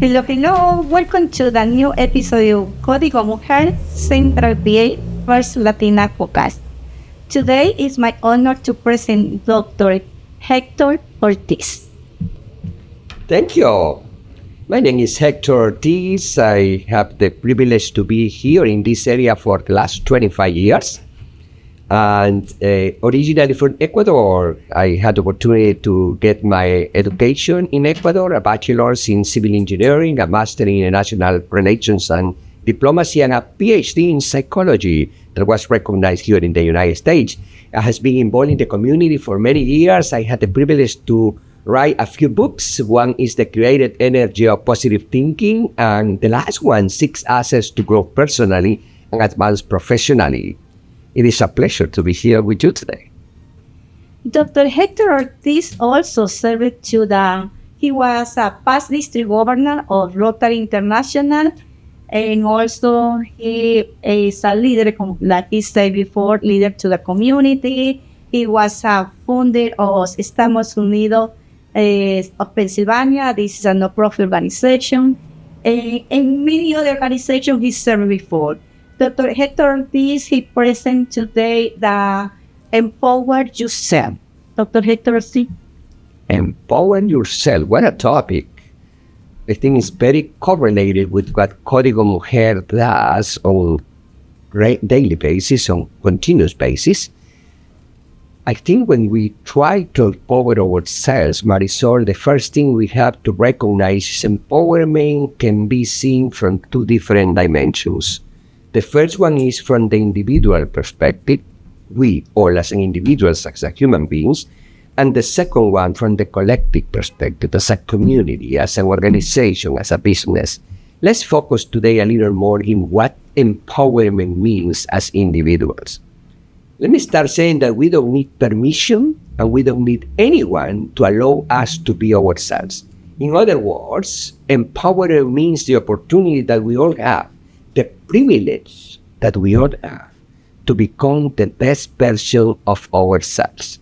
Hello, hello. Welcome to the new episodio Código Mujer Central PA First Latina Podcast. Today is my honor to present Dr. Héctor Ortiz. Thank you. My name is Héctor Ortiz. I have the privilege to be here in this area for the last 25 years. And originally from Ecuador, I had the opportunity to get my education in Ecuador, a bachelor's in civil engineering, a master in international relations and diplomacy, and a PhD in psychology that was recognized here in the United States. I has been involved in the community for many years. I had the privilege to write a few books. One is The Creative Energy of Positive Thinking, and the last one, 6 Assets to Grow Personally and Advance Professionally. It is a pleasure to be here with you today. Dr. Héctor Ortiz also served he was a past district governor of Rotary International, and also he is a leader, like he said before, leader to the community. He was a founder of Estamos Unidos of Pennsylvania. This is a non-profit organization, and many other organizations he served before. Dr. Héctor Ortiz, he presents today the Empower Yourself. Dr. Héctor Ortiz. Empower yourself. What a topic. I think it's very correlated with what Código Mujer does on daily basis, on continuous basis. I think when we try to empower ourselves, Marisol, the first thing we have to recognize is empowerment can be seen from 2 different dimensions. The first one is from the individual perspective, we all as individuals, as human beings, and the second one from the collective perspective, as a community, as an organization, as a business. Let's focus today a little more in what empowerment means as individuals. Let me start saying that we don't need permission and we don't need anyone to allow us to be ourselves. In other words, empowerment means the opportunity that we all have, the privilege that we all have to become the best version of ourselves.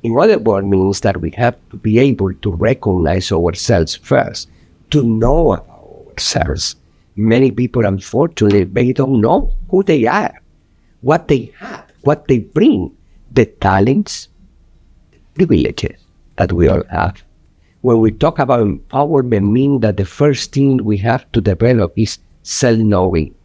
In other words, means that we have to be able to recognize ourselves first, to know about ourselves. Many people, unfortunately, they don't know who they are, what they have, what they bring, the talents, the privileges that we all have. When we talk about empowerment, means that the first thing we have to develop is self-knowing,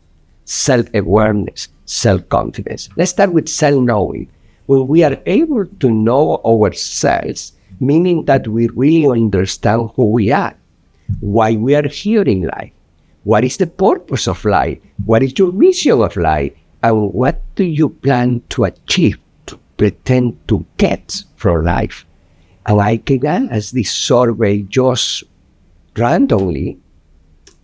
self-awareness, self-confidence. Let's start with self-knowing. When we are able to know ourselves, meaning that we really understand who we are, why we are here in life, what is the purpose of life, what is your mission of life, and what do you plan to achieve, to pretend to get from life. And I can ask this survey just randomly,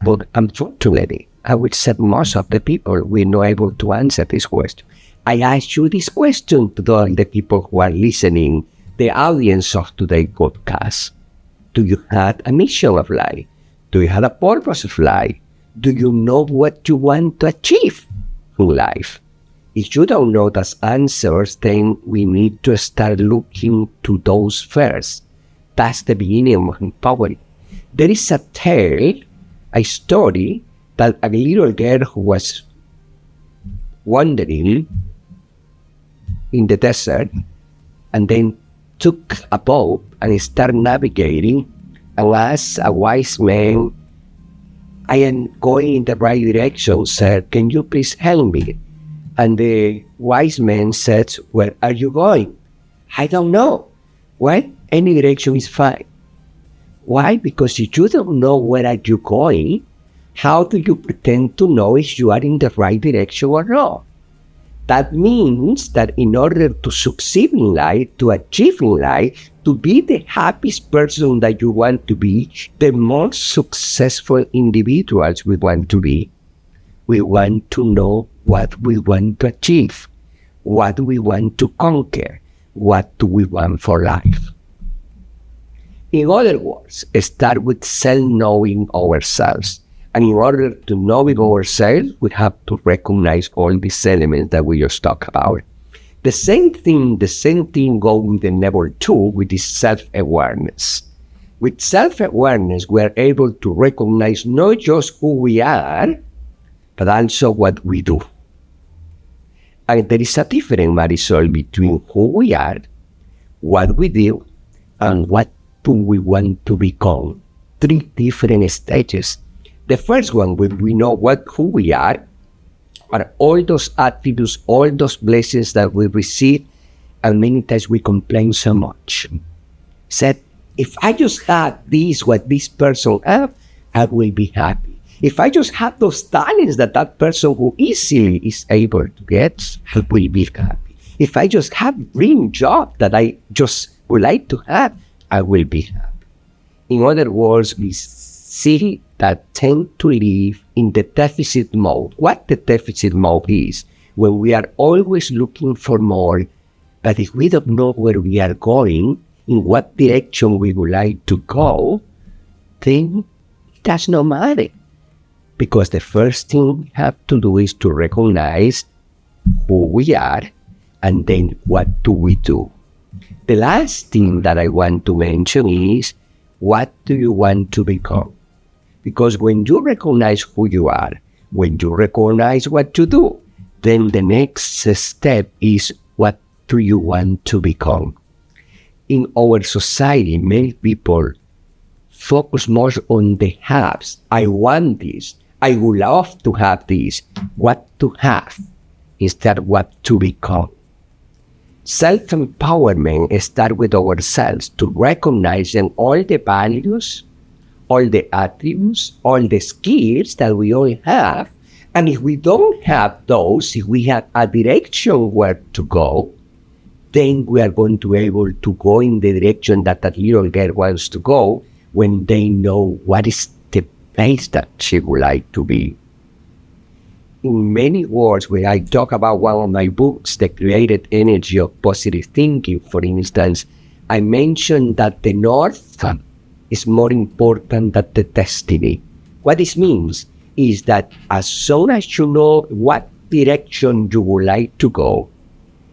but unfortunately, I would say most of the people were not able to answer this question. I ask you this question to the people who are listening, the audience of today's podcast. Do you have a mission of life? Do you have a purpose of life? Do you know what you want to achieve in life? If you don't know those answers, then we need to start looking to those first. That's the beginning of empowering. There is a tale, a story, that a little girl who was wandering in the desert and then took a boat and started navigating and asked a wise man, I am going in the right direction, sir. Can you please help me? And the wise man said, where are you going? I don't know. Well, any direction is fine. Why? Because if you don't know where are you going, how do you pretend to know if you are in the right direction or not? That means that in order to succeed in life, to achieve in life, to be the happiest person that you want to be, the most successful individuals we want to be, we want to know what we want to achieve, what we want to conquer, what do we want for life. In other words, start with self-knowing ourselves. And in order to know ourselves, we have to recognize all these elements that we just talked about. The same thing goes with the level 2, with this self-awareness. With self-awareness, we are able to recognize not just who we are, but also what we do. And there is a difference, Marisol, between who we are, what we do, and what do we want to become. 3 different stages. The first one, when we know who we are all those attributes, all those blessings that we receive, and many times we complain so much. Said, if I just had this, what this person have, I will be happy. If I just have those talents that person who easily is able to get, I will be happy. If I just have dream job that I just would like to have, I will be happy. In other words, we see that tend to live in the deficit mode. What the deficit mode is, when we are always looking for more, but if we don't know where we are going, in what direction we would like to go, then it does not matter. Because the first thing we have to do is to recognize who we are, and then what do we do. The last thing that I want to mention is, what do you want to become? Because when you recognize who you are, when you recognize what to do, then the next step is, what do you want to become? In our society, many people focus more on the haves. I want this. I would love to have this. What to have instead of what to become. Self-empowerment starts with ourselves, to recognize all the values, all the attributes, all the skills that we all have. And if we don't have those, if we have a direction where to go, then we are going to be able to go in the direction that that little girl wants to go, when they know what is the place that she would like to be. In many words, when I talk about one of my books, The Creative Energy of Positive Thinking, for instance, I mentioned that the north is more important than the destiny. What this means is that as soon as you know what direction you would like to go,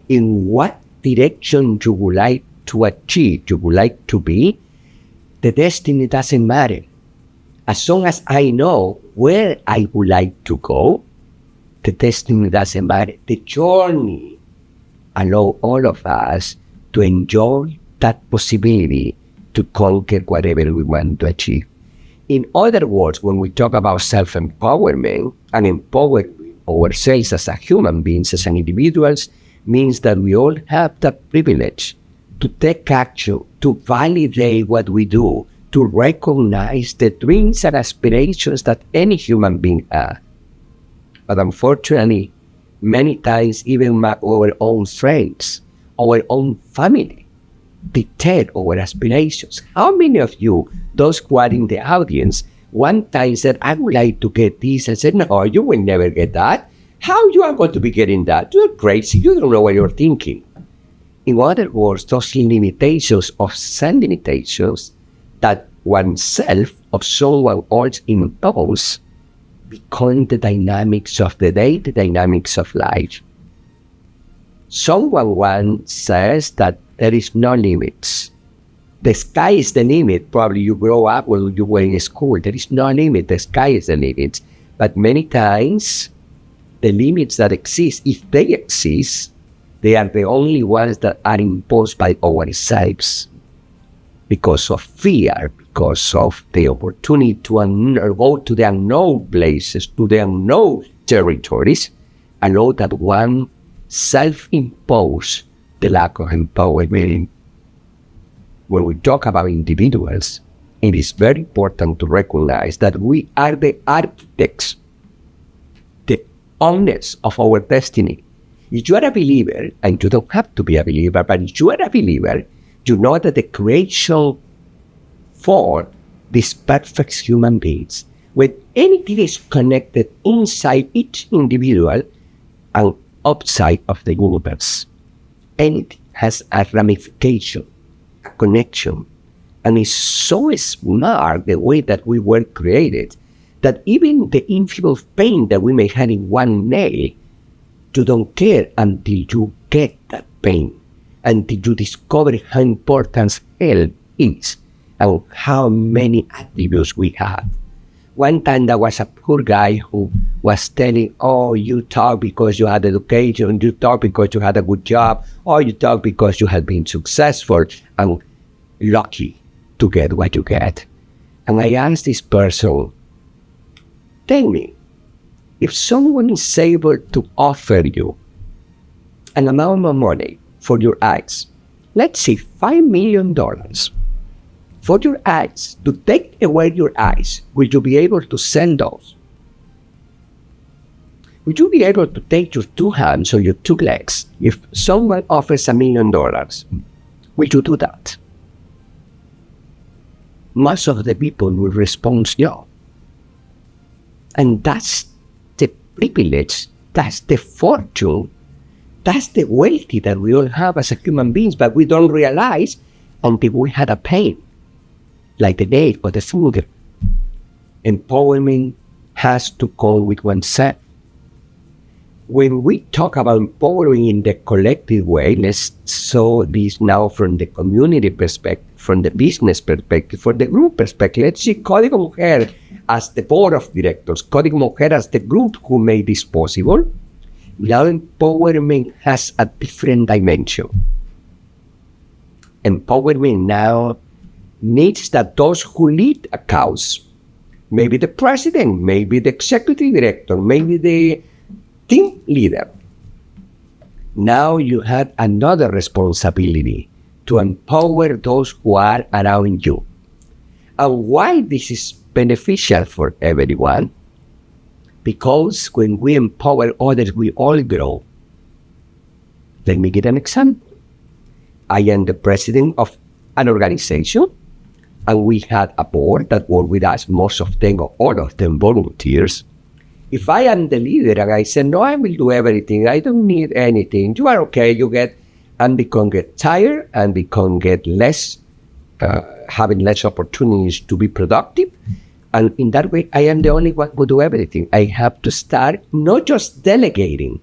in what direction you would like to achieve, you would like to be, the destiny doesn't matter. As long as I know where I would like to go, the destiny doesn't matter. The journey allows all of us to enjoy that possibility to conquer whatever we want to achieve. In other words, when we talk about self-empowerment and empowering ourselves as a human beings, as an individuals, means that we all have the privilege to take action, to validate what we do, to recognize the dreams and aspirations that any human being has. But unfortunately, many times even our own friends, our own family, dictate our aspirations. How many of you, those who are in the audience, one time said, I would like to get this, and said, no, you will never get that. How you are going to be getting that? You're crazy. You don't know what you're thinking. In other words, those limitations of self-limitations that oneself of someone else impose become the dynamics of the day, the dynamics of life. Someone once says that there is no limits. The sky is the limit. Probably you grow up when you were in school. There is no limit. The sky is the limit. But many times, the limits that exist, if they exist, they are the only ones that are imposed by ourselves because of fear, because of the opportunity to go to the unknown places, to the unknown territories, allow that one self-impose the lack of empowerment. When we talk about individuals, it is very important to recognize that we are the architects, the owners of our destiny. If you are a believer, and you don't have to be a believer, but if you are a believer, you know that the creation for these perfect human beings, when anything is connected inside each individual and outside of the universe, anything has a ramification, a connection, and is so smart the way that we were created that even the infinite pain that we may have in one nail, you don't care until you get that pain, until you discover how important health is. and how many attributes we have. One time there was a poor guy who was telling, oh, you talk because you had education, you talk because you had a good job, or you talk because you have been successful and lucky to get what you get. And I asked this person, tell me, if someone is able to offer you an amount of money for your eyes, let's say $5 million, for your eyes, to take away your eyes, will you be able to sell those? Would you be able to take your two hands or your two legs? If someone offers $1 million, will you do that? Most of the people will respond no. And that's the privilege, that's the fortune, that's the wealth that we all have as human beings, but we don't realize until we had a pain. Like the date or the food. Empowerment has to come with oneself. When we talk about empowering in the collective way, let's saw this now from the community perspective, from the business perspective, from the group perspective. Let's see Código Mujer as the board of directors, Código Mujer as the group who made this possible. Now empowerment has a different dimension. Empowerment now needs that those who lead a cause, maybe the president, maybe the executive director, maybe the team leader, now you have another responsibility to empower those who are around you. And why this is beneficial for everyone? Because when we empower others, we all grow. Let me give an example. I am the president of an organization, and we had a board that worked with us, most of them or all of them volunteers. If I am the leader and I say, no, I will do everything, I don't need anything, you are okay, and become get tired and become get less, having less opportunities to be productive. And in that way, I am the only one who do everything. I have to start not just delegating,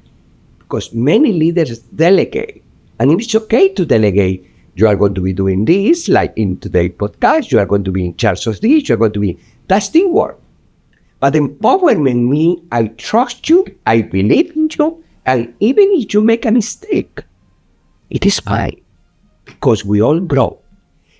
because many leaders delegate, and it's okay to delegate. You are going to be doing this, like in today's podcast, you are going to be in charge of this, you are going to be, that's teamwork. But empowerment means I trust you, I believe in you, and even if you make a mistake, it is fine, because we all grow.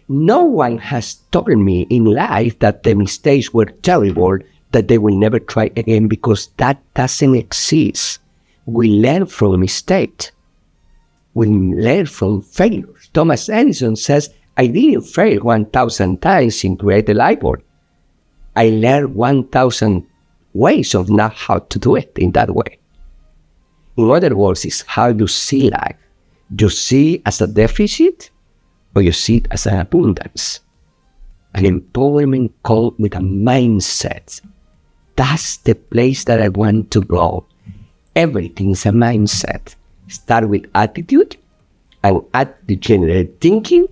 No one has told me in life that the mistakes were terrible, that they will never try again, because that doesn't exist. We learn from mistakes. We learn from failures. Thomas Edison says, I didn't fail 1,000 times in creating the light bulb. I learned 1,000 ways of not how to do it in that way. In other words, it's how you see life. You see it as a deficit, or you see it as an abundance. And empowerment comes with a mindset. That's the place that I want to go. Everything is a mindset. Start with attitude, and attitude generate thinking,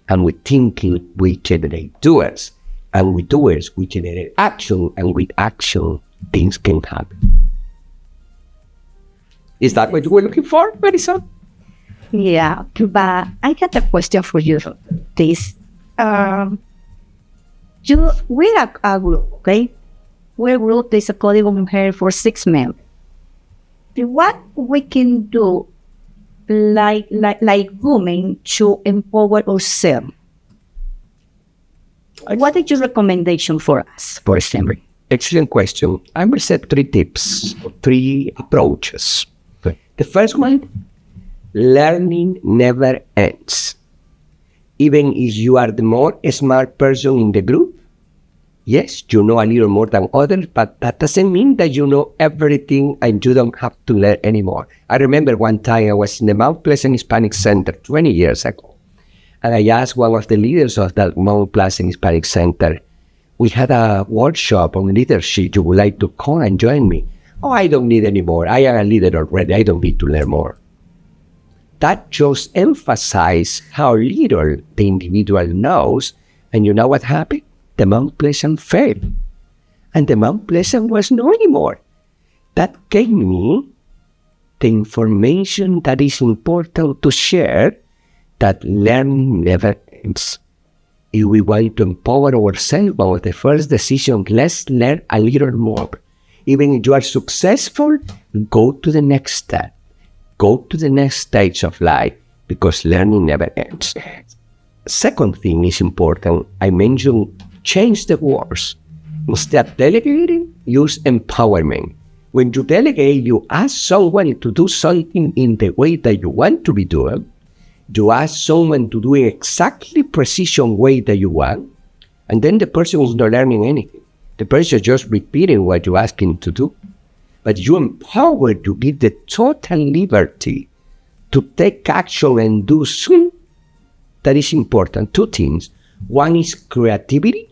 and with thinking we generate doers, and with doers we generate action, and with action things can happen. Is that what you were looking for, Marisa? Yeah, but I got a question for you. This, we're a group, okay? We're a group. There's a Código Mujer for 6 men. What we can do, like women, to empower ourselves? What is your recommendation for us, for example? Excellent question. I will set 3 tips, 3 approaches. Okay. The first one, learning never ends. Even if you are the more smart person in the group, yes, you know a little more than others, but that doesn't mean that you know everything and you don't have to learn anymore. I remember one time I was in the Mount Pleasant Hispanic Center 20 years ago, and I asked one of the leaders of that Mount Pleasant Hispanic Center, we had a workshop on leadership, you would like to come and join me? Oh, I don't need any more. I am a leader already. I don't need to learn more. That just emphasizes how little the individual knows, and you know what happened? The Mount Pleasant failed. And the Mount Pleasant was no anymore. That gave me the information that is important to share, that learning never ends. If we want to empower ourselves, the first decision, let's learn a little more. Even if you are successful, go to the next step. Go to the next stage of life, because learning never ends. Second thing is important. I mentioned change the words. Instead of delegating, use empowerment. When you delegate, you ask someone to do something in the way that you want to be doing. You ask someone to do it exactly precision way that you want, and then the person is not learning anything. The person is just repeating what you ask him to do. But you empower, you give the total liberty to take action and do something that is important. Two things. One is creativity,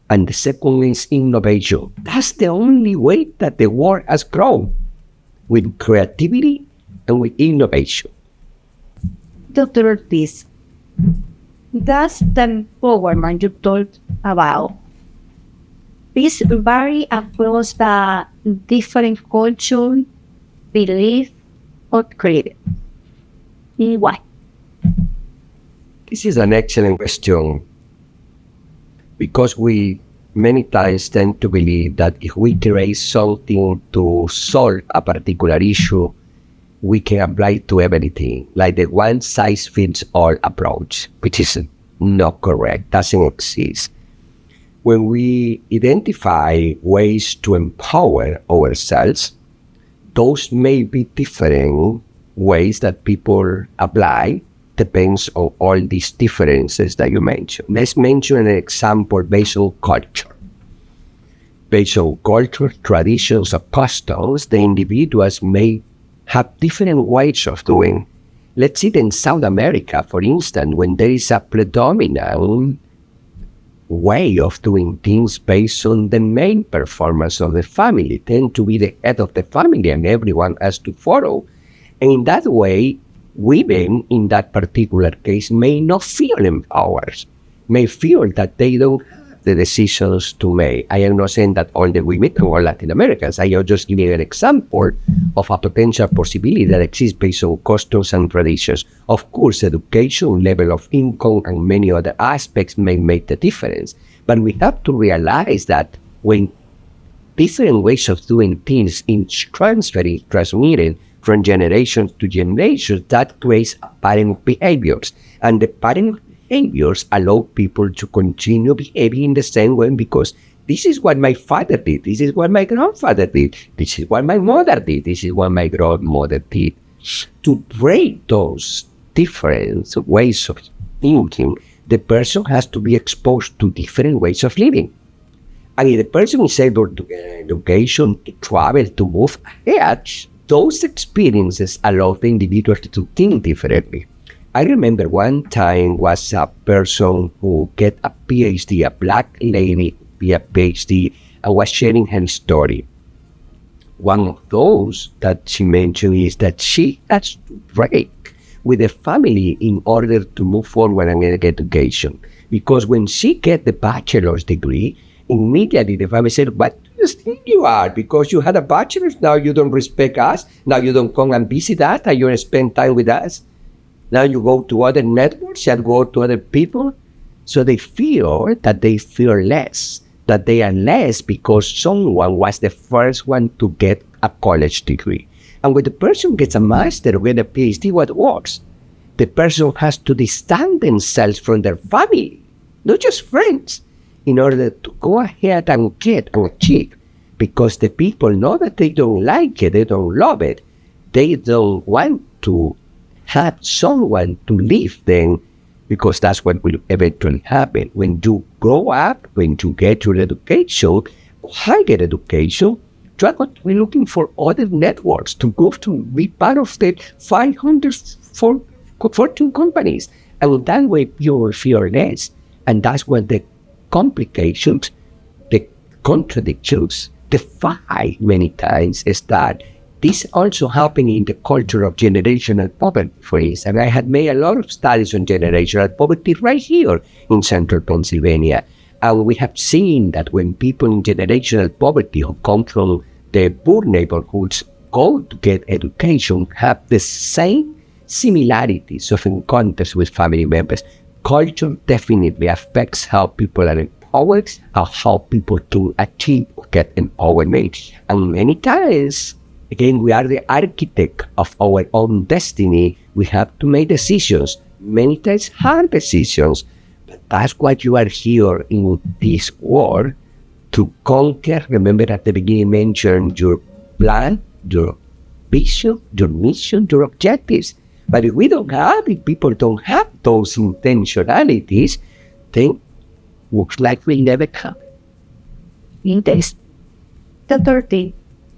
and the second is innovation. That's the only way that the world has grown, with creativity and with innovation. Dr. Ortiz, that's the empowerment you talked about. It's vary across the different culture, belief, or creed. Why? This is an excellent question, because we many times tend to believe that if we create something to solve a particular issue, we can apply to everything, like the one-size-fits-all approach, which is not correct, doesn't exist. When we identify ways to empower ourselves, those may be different ways that people apply, depends on all these differences that you mentioned. Let's mention an example based on culture. Based on culture, traditions, or customs, the individuals may have different ways of doing. Let's see in South America, for instance, when there is a predominant way of doing things based on the main performance of the family, tend to be the head of the family and everyone has to follow. And in that way, women in that particular case may not feel empowered, may feel that they don't have the decisions to make. I am not saying that all the women or Latin Americans. I am just giving an example of a potential possibility that exists based on customs and traditions. Of course, education, level of income, and many other aspects may make the difference. But we have to realize that when different ways of doing things is transmitted from generation to generation, that creates apparent behaviors. And the apparent behaviors allow people to continue behaving in the same way, because this is what my father did, this is what my grandfather did, this is what my mother did, this is what my grandmother did. To break those different ways of thinking, the person has to be exposed to different ways of living. And if the person is able to get education, to travel, to move ahead, those experiences allow the individual to think differently. I remember one time was a person who get a PhD, a black lady with a PhD, and was sharing her story. One of those that she mentioned is that she has to break with the family in order to move forward and get education. Because when she get the bachelor's degree, immediately the family said, "What do you think you are? Because you had a bachelor's, now you don't respect us, now you don't come and visit us, and you don't spend time with us. Now you go to other networks and go to other people." So they feel that they feel less, that they are less because someone was the first one to get a college degree. And when the person gets a master or get a PhD, what works? The person has to distance themselves from their family, not just friends, in order to go ahead and get and achieve. Because the people know that they don't like it, they don't love it, they don't want to have someone to leave them, because that's what will eventually happen. When you grow up, when you get your education, higher education, you're going to be looking for other networks to go to be part of the 500 Fortune companies. And that way you will feel less. And that's when the complications, the contradictions, the fight many times is that this also happening in the culture of generational poverty, for instance. And I had made a lot of studies on generational poverty right here in central Pennsylvania. And we have seen that when people in generational poverty who come from the poor neighborhoods go to get education, have the same similarities of encounters with family members. culture definitely affects how people are empowered, how people to achieve or get empowerment. And many times, again, we are the architect of our own destiny. We have to make decisions, many times hard decisions. But that's what you are here in this world to conquer. Remember at the beginning, I mentioned your plan, your vision, your mission, your objectives. But if people don't have those intentionalities, then looks like we'll never come. Interesting. Dr. Ortiz,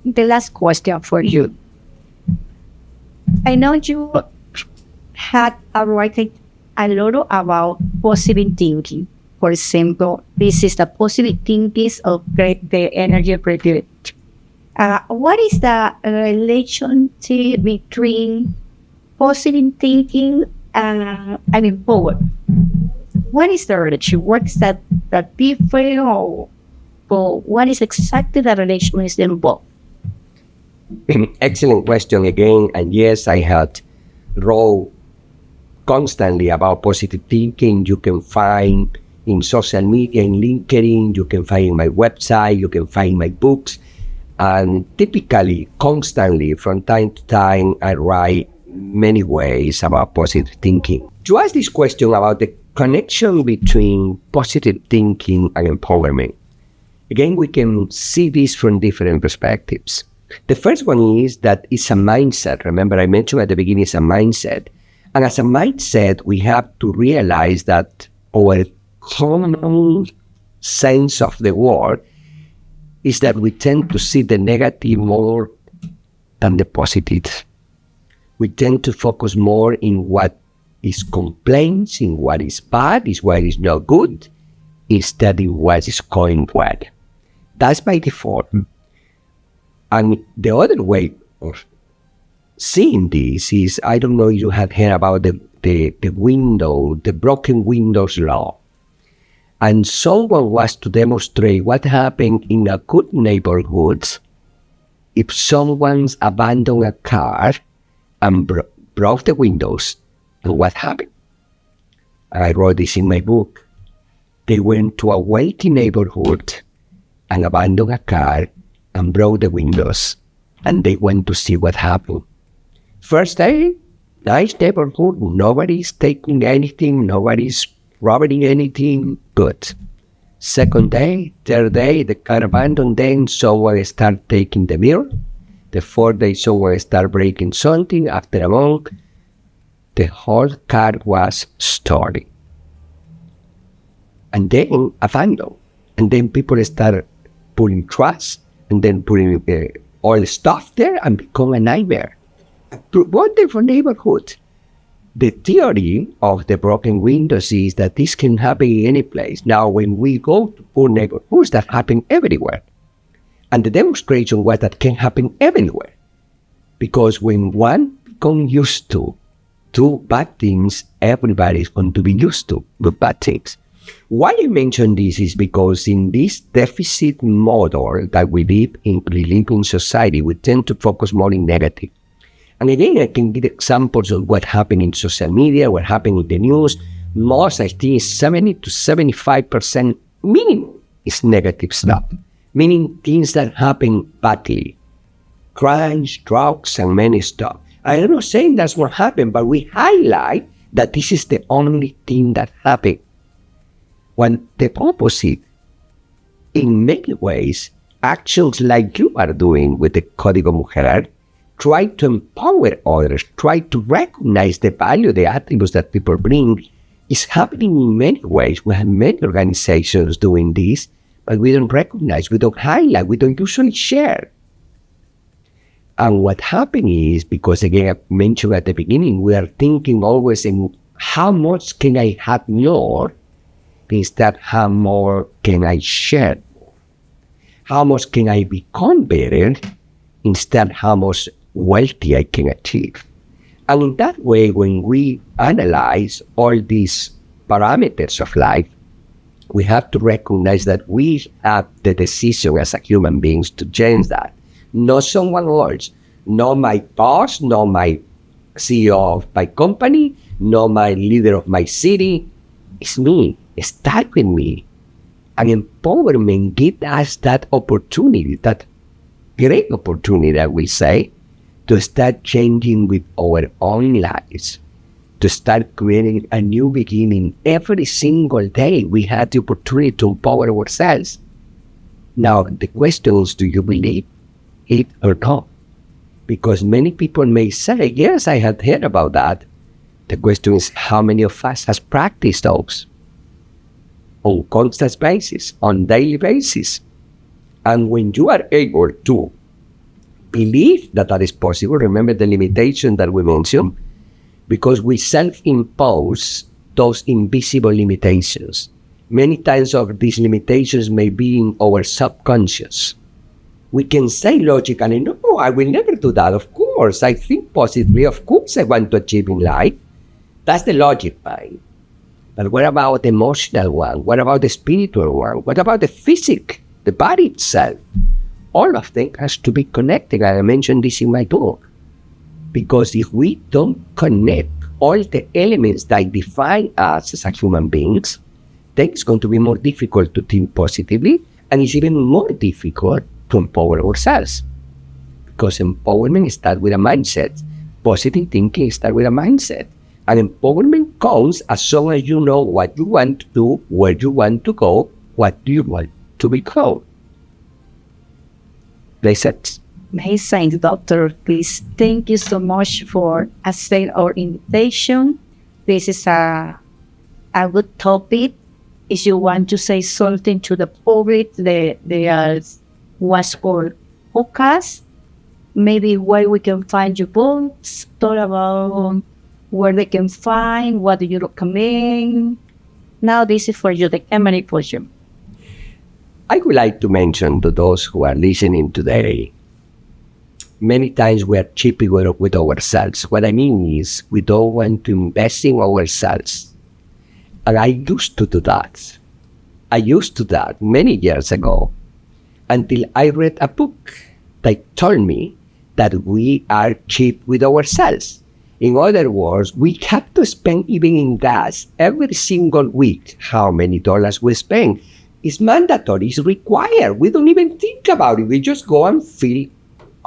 the last question for you. I know you had written a lot about positive thinking. For example, this is the positive thinking of the energy of creativity. What is the relationship between positive thinking and empowerment? What is the relationship? What is that different, or what is exactly the relation with them both? Excellent question again. And yes, I had wrote constantly about positive thinking. You can find in social media, in LinkedIn, you can find in my website, you can find my books. And typically, constantly, from time to time, I write many ways about positive thinking. To ask this question about the connection between positive thinking and empowerment, again, we can see this from different perspectives. The first one is that it's a mindset. Remember, I mentioned at the beginning, it's a mindset. And as a mindset, we have to realize that our common sense of the world is that we tend to see the negative more than the positive. We tend to focus more in what is complaints, in what is bad, is what is not good, instead of what is going well. That's by default. And the other way of seeing this is, I don't know if you have heard about the broken windows law. And someone was to demonstrate what happened in a good neighborhood if someone's abandoned a car and broke the windows, and what happened. And I wrote this in my book. They went to a wealthy neighborhood and abandoned a car and broke the windows, and they went to see what happened. First day, nice neighborhood, nobody's taking anything, nobody's robbing anything, good. Second day, third day, the car abandoned, then someone start taking the mirror. The fourth day, someone start breaking something. After a month, the whole car was stolen. And then abandoned. And then people start putting trash and then putting all the stuff there and become a nightmare. A wonderful neighborhood. The theory of the broken windows is that this can happen in any place. Now, when we go to poor neighborhoods, that happen everywhere. And the demonstration was that can happen everywhere. Because when one becomes used to do bad things, everybody is going to be used to the bad things. Why I mention this is because in this deficit model that we live in society, we tend to focus more in negative. And again, I can give examples of what happened in social media, what happened in the news. Most, I think, 70 to 75% minimum is negative stuff, meaning things that happen badly. Crimes, drugs, and many stuff. I'm not saying that's what happened, but we highlight that this is the only thing that happened. When the opposite, in many ways, actions like you are doing with the Código Mujer, try to empower others, try to recognize the value, the attributes that people bring, is happening in many ways. We have many organizations doing this, but we don't recognize, we don't highlight, we don't usually share. And what happened is, because again, I mentioned at the beginning, we are thinking always in how much can I have more, instead how more can I share? How much can I become better, instead how much wealthy I can achieve? And in that way, when we analyze all these parameters of life, we have to recognize that we have the decision as a human beings to change that. Not someone else, not my boss, not my CEO of my company, not my leader of my city. It's me. Start with me. And empowerment gives us that opportunity, that great opportunity, I will say, to start changing with our own lives, to start creating a new beginning. Every single day, we have the opportunity to empower ourselves. Now, the question is, do you believe it or not? Because many people may say, yes, I have heard about that. The question is, how many of us has practiced those on constant basis, on daily basis? And when you are able to believe that that is possible, remember the limitation that we mentioned, because we self-impose those invisible limitations. Many times of these limitations may be in our subconscious. We can say logically, no, I will never do that. Of course, I think positively. Of course, I want to achieve in life. That's the logic mind. But what about the emotional one? What about the spiritual one? What about the physic, the body itself? All of them has to be connected. I mentioned this in my book. Because if we don't connect all the elements that define us as human beings, then it's going to be more difficult to think positively, and it's even more difficult to empower ourselves. Because empowerment starts with a mindset. Positive thinking starts with a mindset. And empowerment comes as long as you know what you want to do, where you want to go, what do you want to become. That's it. Amazing, Dr. Ortiz. Thank you so much for accepting our invitation. This is a good topic. If you want to say something to the public, there was for podcast, maybe where we can find your books, talk about where they can find, what do you recommend. Now this is for you, the camera for you. I would like to mention to those who are listening today, many times we are cheap with ourselves. What I mean is we don't want to invest in ourselves. And I used to do that. I used to do that many years ago until I read a book that told me that we are cheap with ourselves. In other words, we have to spend even in gas every single week. How many dollars we spend is mandatory, it's required. We don't even think about it. We just go and fill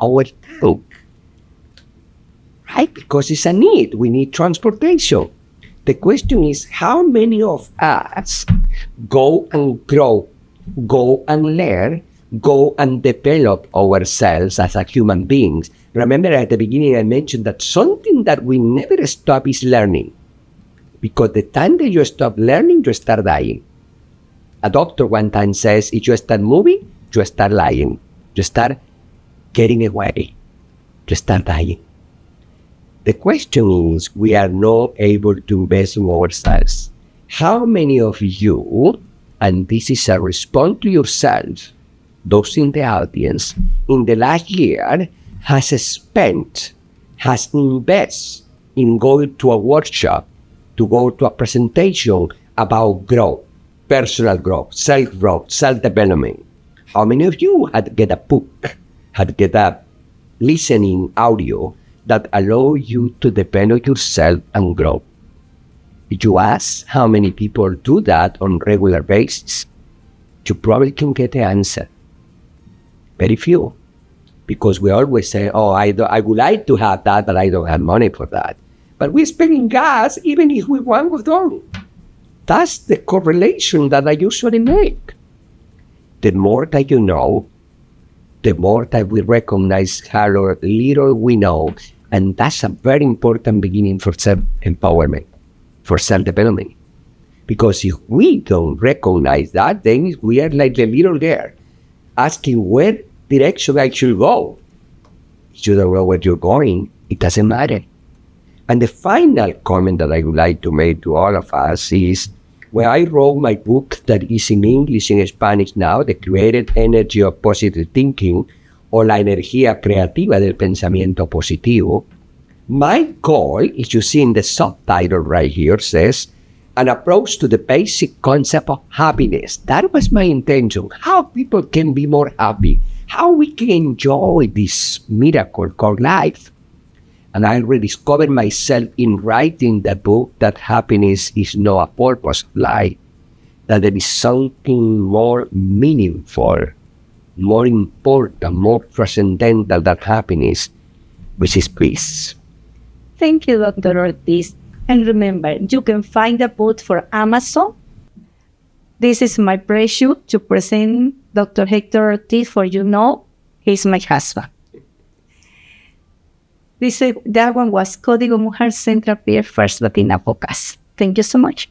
our tank. Right? Because it's a need. We need transportation. The question is, how many of us go and grow, go and learn, go and develop ourselves as a human beings? Remember at the beginning I mentioned that something that we never stop is learning. Because the time that you stop learning, you start dying. A doctor one time says, if you start moving, you start lying. You start getting away. You start dying. The question is, we are not able to invest in ourselves. How many of you, and this is a response to yourself, those in the audience, in the last year, has invested in going to a workshop, to go to a presentation about growth, personal growth, self-development? How many of you had get a book, had get a listening audio that allow you to develop yourself and grow? If you ask how many people do that on regular basis, you probably can get the answer. Very few. Because we always say, oh, I would like to have that, but I don't have money for that. But we're spending gas even if we want to do. That's the correlation that I usually make. The more that you know, the more that we recognize how little we know. And that's a very important beginning for self-empowerment, for self-development. Because if we don't recognize that, then we are like the little girl asking where direction I should go. If you don't know where you're going, it doesn't matter. And the final comment that I would like to make to all of us is, when I wrote my book that is in English and Spanish now, The Creative Energy of Positive Thinking, o La Energía Creativa del Pensamiento Positivo, my goal, as you see in the subtitle right here, says, an approach to the basic concept of happiness. That was my intention. How people can be more happy. How we can enjoy this miracle called life. And I rediscovered myself in writing the book that happiness is not a purpose of life, that there is something more meaningful, more important, more transcendental than happiness, which is peace. Thank you, Dr. Ortiz. And remember, you can find the book for Amazon. This is my pleasure to present Dr. Héctor Ortiz, for he's my husband. That one was Código Mujer Central Peer First Latina Podcast. Thank you so much.